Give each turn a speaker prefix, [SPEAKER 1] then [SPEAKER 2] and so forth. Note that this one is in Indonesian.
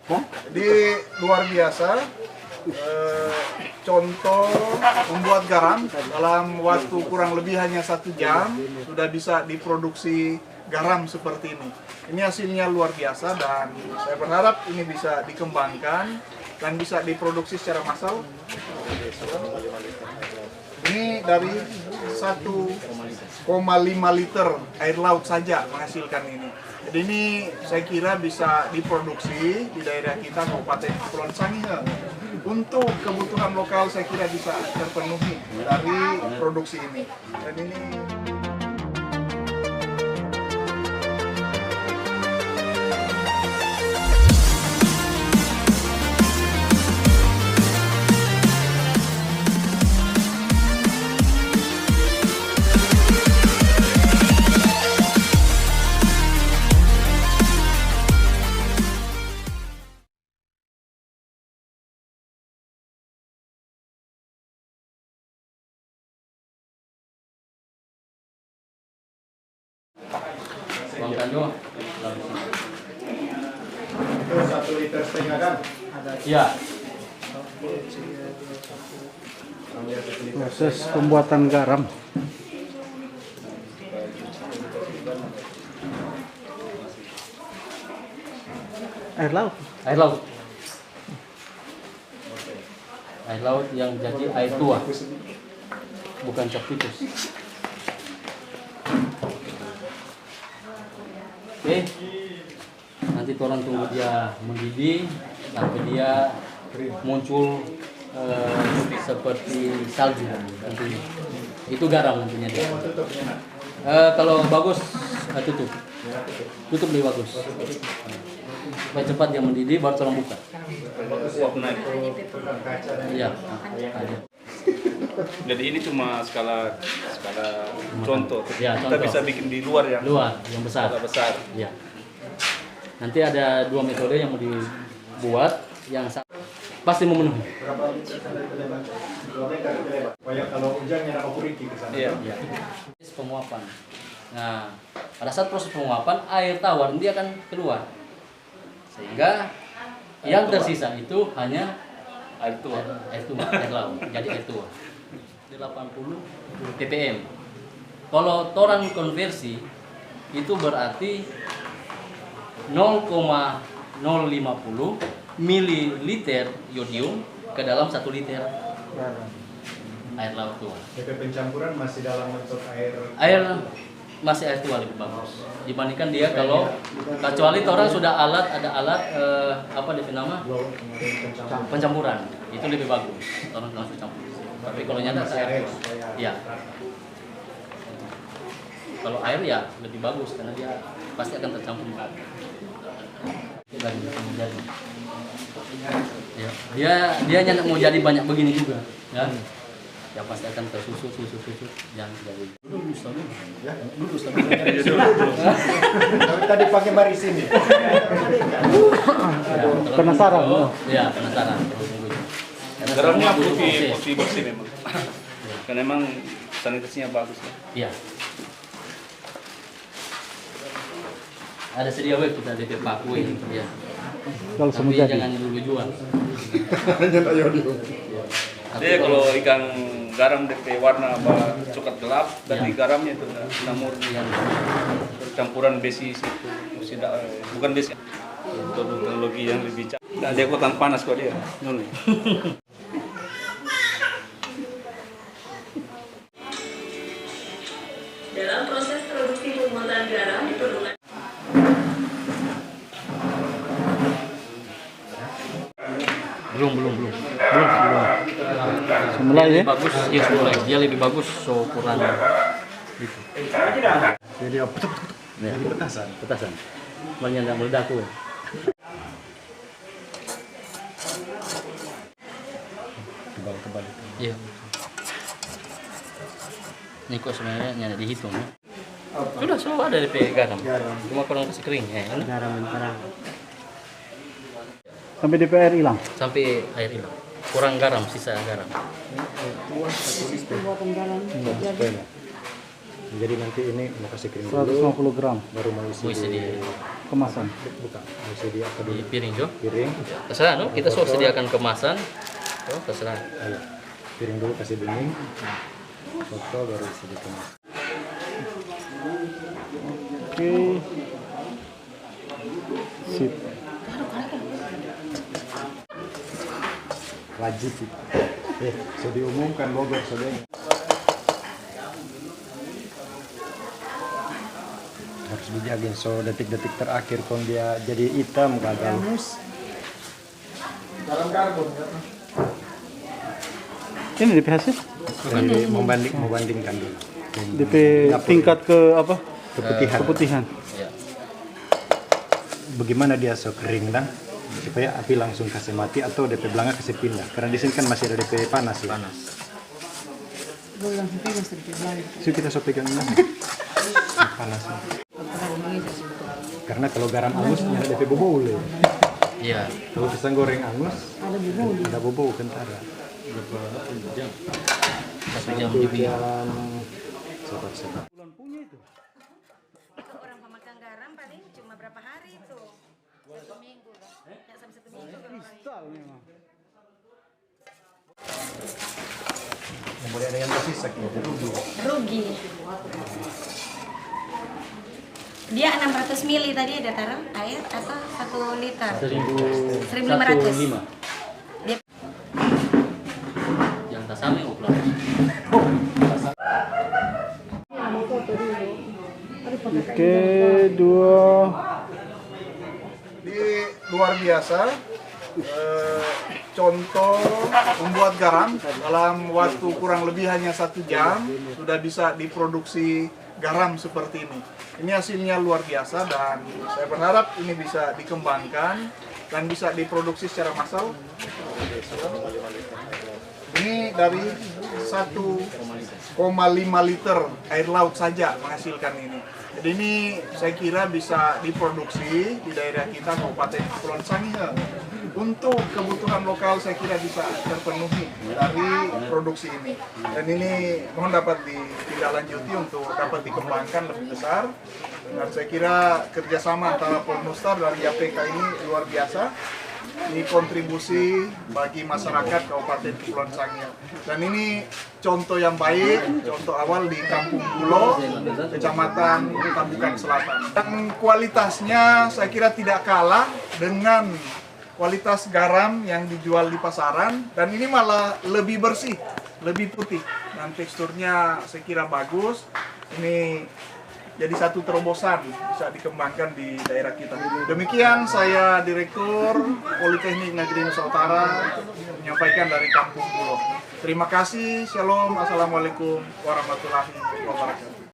[SPEAKER 1] Jadi luar biasa. Contoh membuat garam dalam waktu kurang lebih hanya 1 jam sudah bisa diproduksi garam seperti ini. Ini hasilnya luar biasa dan saya berharap ini bisa dikembangkan dan bisa diproduksi secara massal. Ini dari 1,5 liter air laut saja menghasilkan ini. Jadi ini saya kira bisa diproduksi di daerah kita Kabupaten Kepulauan Sangihe. Untuk kebutuhan lokal saya kira bisa terpenuhi dari produksi ini. Dan ini
[SPEAKER 2] Tuangkan dulu.
[SPEAKER 1] 1,5 liter kan?
[SPEAKER 2] Iya.
[SPEAKER 3] Proses pembuatan garam. Air laut.
[SPEAKER 2] Air laut. Air laut yang jadi air tua. Bukan cap tikus. Oke. Nanti orang tunggu dia mendidih sampai dia muncul seperti salju nantinya. Itu garam nantinya dia. Kalau bagus tutup lebih bagus. Supaya cepat dia mendidih baru orang buka. Iya.
[SPEAKER 4] Jadi ini cuma skala contoh.
[SPEAKER 2] Ya,
[SPEAKER 4] Kita
[SPEAKER 2] contoh.
[SPEAKER 4] bisa bikin di luar yang
[SPEAKER 2] Yang besar.
[SPEAKER 4] skala besar.
[SPEAKER 2] Ya. Nanti ada 2 metode yang mau dibuat yang pasti memenuhi.
[SPEAKER 1] Kalau hujannya ada kuriki ke sana.
[SPEAKER 4] Iya.
[SPEAKER 2] Ya. Proses penguapan. Nah, pada saat proses penguapan air tawar dia akan keluar. Sehingga yang tersisa itu hanya
[SPEAKER 4] Air tua.
[SPEAKER 2] air laut. Jadi air tua. 80 ppm. Kalau torang konversi itu berarti 0,050 mililiter yodium ke dalam 1 liter air laut tua.
[SPEAKER 1] DP pencampuran masih dalam bentuk air.
[SPEAKER 2] Air masih air tua lebih bagus dibandingkan dia kalau kecuali orang sudah ada alat apa dia nama pencampuran itu lebih bagus orang langsung campur. Tapi kalau nyata air ya kalau air ya lebih bagus karena dia pasti akan tercampur ya. Dia nyata mau jadi banyak begini juga ya. Ya pasti akan tersusut jangan jadi
[SPEAKER 1] Tadi pakai baris ini.
[SPEAKER 3] Penasaran?
[SPEAKER 2] Ya penasaran.
[SPEAKER 4] Garamnya putih bersih memang. Karena memang sanitasinya bagus ya.
[SPEAKER 2] Iya. Ada sedia web kita DP paku ini ya.
[SPEAKER 3] Kalau
[SPEAKER 2] Tapi
[SPEAKER 3] semua jadi.
[SPEAKER 2] jangan dulu jual.
[SPEAKER 4] Dia kalau ikan garam DP warna apa coklat gelap dan
[SPEAKER 2] Ya.
[SPEAKER 4] di garamnya itu namur
[SPEAKER 2] Ya.
[SPEAKER 4] campuran besi itu bukan besi. Teknologi yang lebih canggih. Nah, dia kuatan panas kok dia. Nol.
[SPEAKER 5] Dalam proses produksi pembuatan garam diperlukan
[SPEAKER 2] Belum.
[SPEAKER 3] Semula ya.
[SPEAKER 2] Bagus ya mulai. Dia lebih bagus so ukuran itu.
[SPEAKER 1] Jadi apa?
[SPEAKER 2] Ya.
[SPEAKER 1] Petasan.
[SPEAKER 2] Petasan. Banyak yang meledak tuh.
[SPEAKER 1] Tebal itu.
[SPEAKER 2] Iya. Ini kok sebenarnya nyana dihitung ya. Sudah selalu ada DP garam. Cuma kurang kasih kering ya. Ini.
[SPEAKER 3] Sampai DPR hilang.
[SPEAKER 2] Sampai air hilang. Kurang garam, sisa garam.
[SPEAKER 6] Jadi nanti ini mau kasih krim dulu,
[SPEAKER 3] 150 gram
[SPEAKER 6] baru mau isi
[SPEAKER 2] Isi di
[SPEAKER 3] kemasan.
[SPEAKER 6] bukan, mau isi di apa
[SPEAKER 2] di
[SPEAKER 6] dulu?
[SPEAKER 2] piring Jo.
[SPEAKER 6] Piring.
[SPEAKER 2] Terserah no, kita sudah sediakan kemasan. Oh, terserah.
[SPEAKER 6] Ayo, piring dulu kasih dingin. Botol baru isi di kemasan.
[SPEAKER 3] Oke. Sip.
[SPEAKER 6] Wajib sih. Sudah diumumkan Bogor sudah. Harus dijagain so detik-detik terakhir kalau dia jadi hitam gagal.
[SPEAKER 1] Garam karbon ya.
[SPEAKER 3] Ini DP hasil?
[SPEAKER 6] Jadi membandingkan dulu.
[SPEAKER 3] DP tingkat ke apa?
[SPEAKER 6] Keputihan.
[SPEAKER 3] Keputihan.
[SPEAKER 2] Ya.
[SPEAKER 6] Bagaimana dia so kering dah supaya api langsung kasih mati atau DP belanga kasih pindah. Karena di sini kan masih ada DP panas ya.
[SPEAKER 2] Panas.
[SPEAKER 6] So kita so pegang ini. Panas. Karena kalau garam angus ada DP bobol ya.
[SPEAKER 2] Iya.
[SPEAKER 6] Kalau pisang goreng angus ada bobol kentara.
[SPEAKER 2] 1 jam juga.
[SPEAKER 6] Sobat-sobat.
[SPEAKER 7] Orang pemakan garam paling cuma berapa hari itu? 1 minggu lah. Ya sampai 1 minggu kalau
[SPEAKER 6] Boleh ada yang tersisa gitu.
[SPEAKER 7] rugi. Dia 600 ml tadi ada taruh air atau 1 liter? 1.500. Dia
[SPEAKER 2] Yang tasame uklon.
[SPEAKER 3] Oke, 2.
[SPEAKER 1] Di luar biasa. Contoh membuat garam dalam waktu kurang lebih hanya 1 jam sudah bisa diproduksi garam seperti ini. Ini hasilnya luar biasa dan saya berharap ini bisa dikembangkan dan bisa diproduksi secara massal. Ini dari 1,5 liter air laut saja menghasilkan ini. Jadi ini saya kira bisa diproduksi di daerah kita Kabupaten Kepulauan Sangihe. Untuk kebutuhan lokal saya kira bisa terpenuhi dari produksi ini. Dan ini mohon dapat ditindaklanjuti untuk dapat dikembangkan lebih besar. Dan saya kira kerjasama antara Polmustar dan YPK ini luar biasa. Ini kontribusi bagi masyarakat Kabupaten Kepulauan Sangihe. Dan ini contoh yang baik, contoh awal di Kampung Bulo, Kecamatan Tambukan Selatan. Dan kualitasnya saya kira tidak kalah dengan kualitas garam yang dijual di pasaran. Dan ini malah lebih bersih, lebih putih. Dan teksturnya saya kira bagus. Ini jadi satu terobosan bisa dikembangkan di daerah kita. Demikian saya Direktur Politeknik Negeri Nusa Utara menyampaikan dari Kampung Bulo. Terima kasih, shalom, assalamualaikum warahmatullahi wabarakatuh.